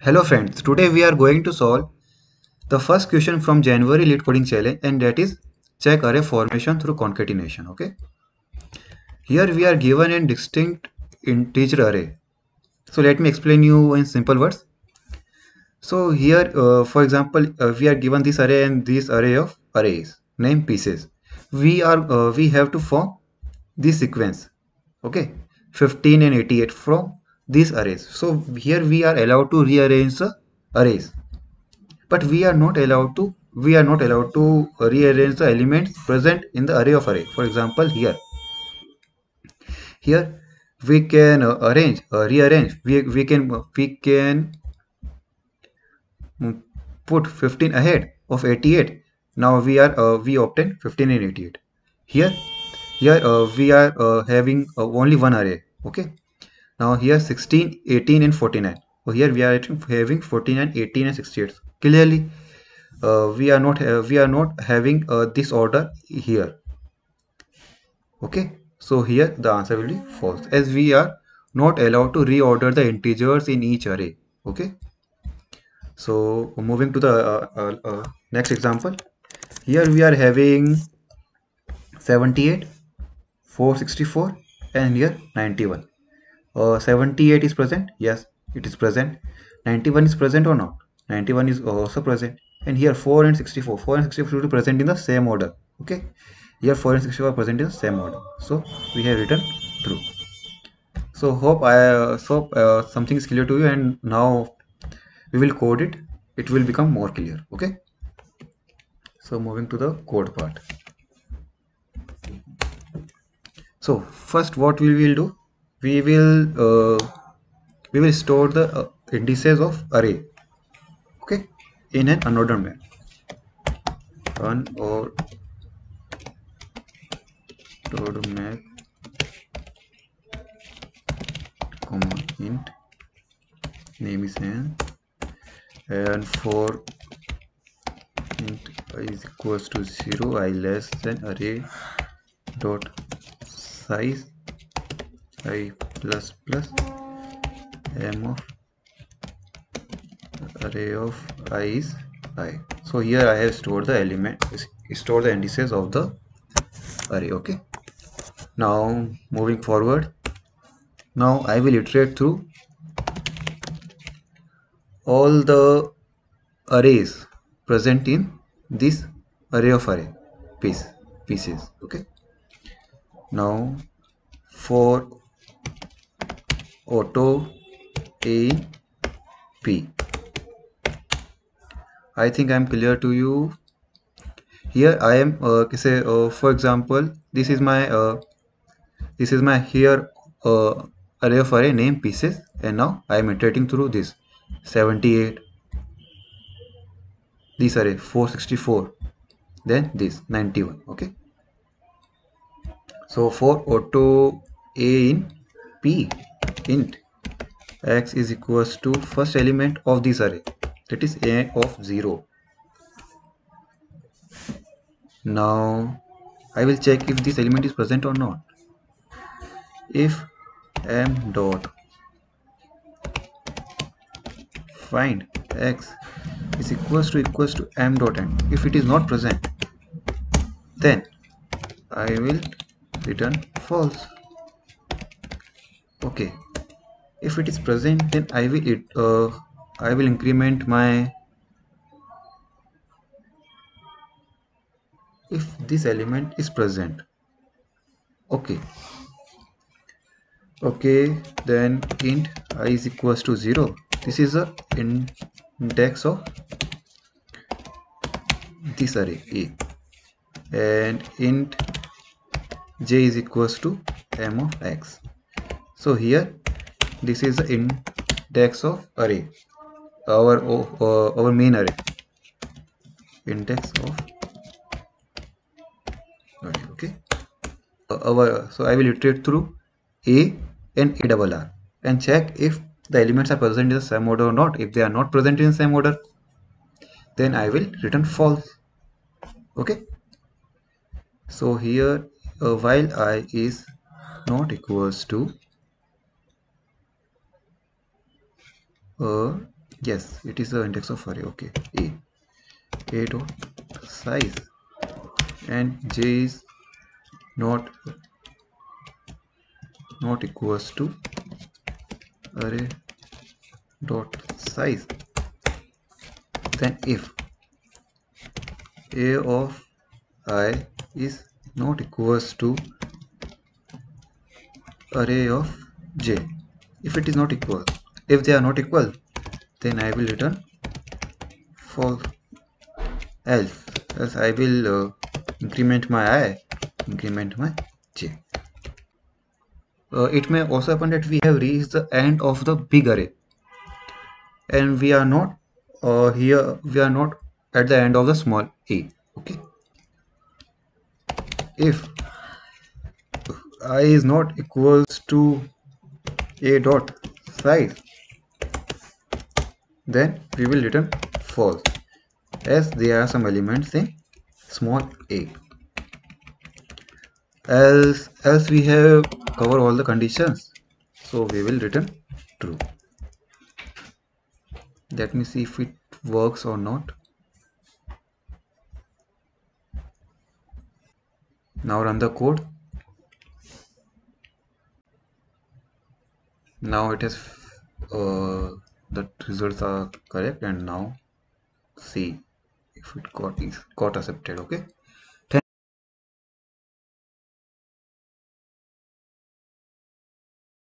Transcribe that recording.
Hello friends, today we are going to solve the first question from January Lead Coding Challenge, and that is check array formation through concatenation. Okay, here we are given a distinct integer array. So let me explain you in simple words. So here for example we are given this array and this array of arrays named pieces. We have to form this sequence. Okay, 15 and 88 from these arrays. So here we are allowed to rearrange the arrays, but we are not allowed to rearrange the elements present in the array of array. For example, here we can rearrange, we can put 15 ahead of 88. Now we obtain 15 and 88. Here we are having only one array. Okay, now here 16, 18 and 49. So here we are having 49, 18 and 68. Clearly we are not having this order here. Okay, so here the answer will be false, as we are not allowed to reorder the integers in each array. Okay, so moving to the next example. Here we are having 78, 464 and here 91. 78 is present, yes it is present. 91 is present or not? 91 is also present. And here 4 and 64 should be present in the same order. Okay, here 4 and 64 are present in the same order, so we have written true. So hope something is clear to you, and now we will code it. It will become more clear. Okay, so moving to the code part. So first what we will do, we will uh, we will store the indices of array. Okay, in an unordered manner. Unordered map, comma int name is n, and for int I is equals to 0, I less than array dot size I plus plus m of array of I is I. So here I have stored the indices of the array. Okay, now moving forward, now I will iterate through all the arrays present in this array of array pieces. Okay, now for auto a p, I think I'm clear to you. Here I am say for example, this is my here array of array name pieces, and now I am iterating through this 78, this array 464, then this 91. Okay, so for auto a in p, int x is equals to first element of this array, that is a of 0. Now I will check if this element is present or not. If m dot find x is equals to m dot n, if it is not present, then I will return false. Okay, if it is present, then I will increment my, if this element is present. Okay, then int I is equals to 0. This is the index of this array a, and int j is equals to m of x. So here this is the index of array, our main array, index of array. Okay, so I will iterate through a and a double r and check if the elements are present in the same order or not. If they are not present in the same order, then I will return false. Okay, so here while I is not equals to Yes, it is the index of array. Okay, a dot size, and j is not equals to array dot size. Then if a of I is not equals to array of j, if it is not equal, if they are not equal, then I will return false. Else I will increment my I, increment my j. It may also happen that we have reached the end of the big array, and we are not here. We are not at the end of the small a. Okay. If I is not equals to a dot size, then we will return false, as there are some elements in small a. Else we have covered all the conditions, so we will return true. Let me see if it works or not. Now run the code. Now it is the results are correct, and now see if it got accepted. Okay.